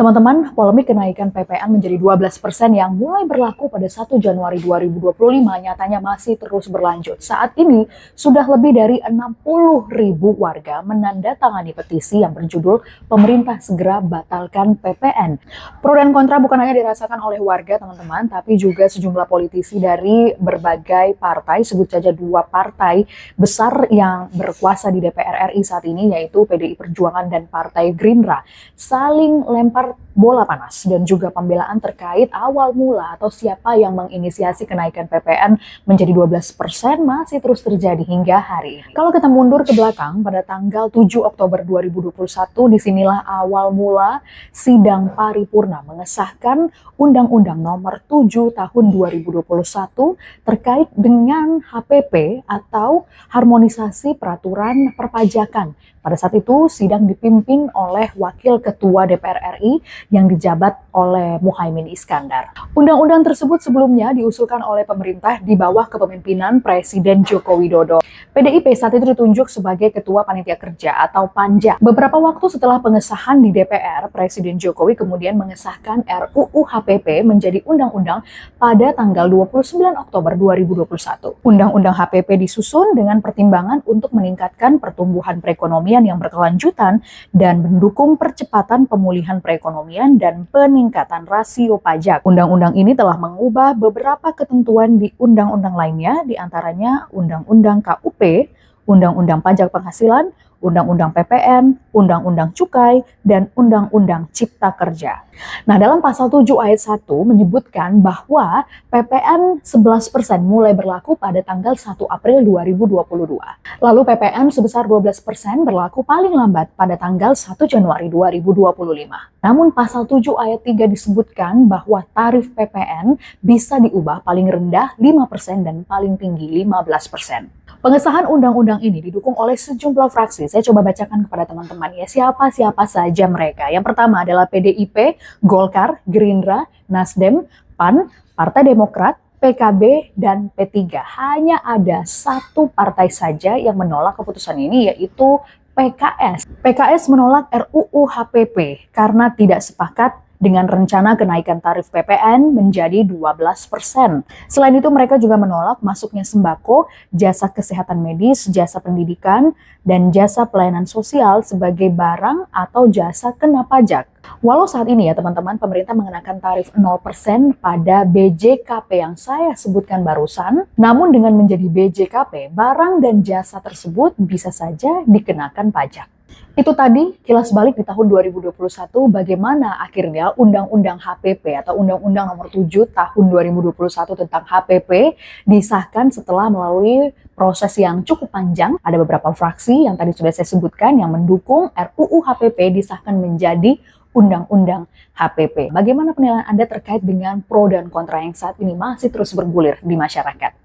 Teman-teman, polemik kenaikan PPN menjadi 12% yang mulai berlaku pada 1 Januari 2025 nyatanya masih terus berlanjut. Saat ini, sudah lebih dari 60.000 warga menandatangani petisi yang berjudul "Pemerintah Segera Batalkan PPN". Pro dan kontra bukan hanya dirasakan oleh warga, teman-teman, tapi juga sejumlah politisi dari berbagai partai, sebut saja dua partai besar yang berkuasa di DPR RI saat ini, yaitu PDI Perjuangan dan Partai Gerindra, saling lempar bola panas dan juga pembelaan terkait awal mula atau siapa yang menginisiasi kenaikan PPN menjadi 12% masih terus terjadi hingga hari ini. Kalau kita mundur ke belakang, pada tanggal 7 Oktober 2021, disinilah awal mula sidang paripurna mengesahkan Undang-Undang Nomor 7 Tahun 2021 terkait dengan HPP atau Harmonisasi Peraturan Perpajakan. Pada saat itu, sidang dipimpin oleh Wakil Ketua DPR RI yang dijabat oleh Muhaimin Iskandar. Undang-undang tersebut sebelumnya diusulkan oleh pemerintah di bawah kepemimpinan Presiden Joko Widodo. PDIP saat itu ditunjuk sebagai Ketua Panitia Kerja atau Panja. Beberapa waktu setelah pengesahan di DPR, Presiden Jokowi kemudian mengesahkan RUU HPP menjadi undang-undang pada tanggal 29 Oktober 2021. Undang-undang HPP disusun dengan pertimbangan untuk meningkatkan pertumbuhan perekonomian yang berkelanjutan dan mendukung percepatan pemulihan perekonomian dan peningkatan rasio pajak. Undang-undang ini telah mengubah beberapa ketentuan di undang-undang lainnya, diantaranya Undang-Undang KUP, Undang-Undang Pajak Penghasilan, Undang-Undang PPN, Undang-Undang Cukai, dan Undang-Undang Cipta Kerja. Nah, dalam pasal 7 ayat 1 menyebutkan bahwa PPN 11% mulai berlaku pada tanggal 1 April 2022. Lalu PPN sebesar 12% berlaku paling lambat pada tanggal 1 Januari 2025. Namun pasal 7 ayat 3 disebutkan bahwa tarif PPN bisa diubah paling rendah 5% dan paling tinggi 15%. Pengesahan undang-undang ini didukung oleh sejumlah fraksi. Saya coba bacakan kepada teman-teman ya, siapa-siapa saja mereka. Yang pertama adalah PDIP, Golkar, Gerindra, Nasdem, PAN, Partai Demokrat, PKB, dan P3. Hanya ada satu partai saja yang menolak keputusan ini, yaitu PKS. PKS menolak RUU HPP karena tidak sepakat dengan rencana kenaikan tarif PPN menjadi 12%. Selain itu, mereka juga menolak masuknya sembako, jasa kesehatan medis, jasa pendidikan, dan jasa pelayanan sosial sebagai barang atau jasa kena pajak. Walau saat ini ya teman-teman, pemerintah mengenakan tarif 0% pada BJKP yang saya sebutkan barusan, namun dengan menjadi BJKP, barang dan jasa tersebut bisa saja dikenakan pajak. Itu tadi kilas balik di tahun 2021 bagaimana akhirnya Undang-Undang HPP atau Undang-Undang Nomor 7 Tahun 2021 tentang HPP disahkan setelah melalui proses yang cukup panjang. Ada beberapa fraksi yang tadi sudah saya sebutkan yang mendukung RUU HPP disahkan menjadi Undang-Undang HPP. Bagaimana penilaian Anda terkait dengan pro dan kontra yang saat ini masih terus bergulir di masyarakat?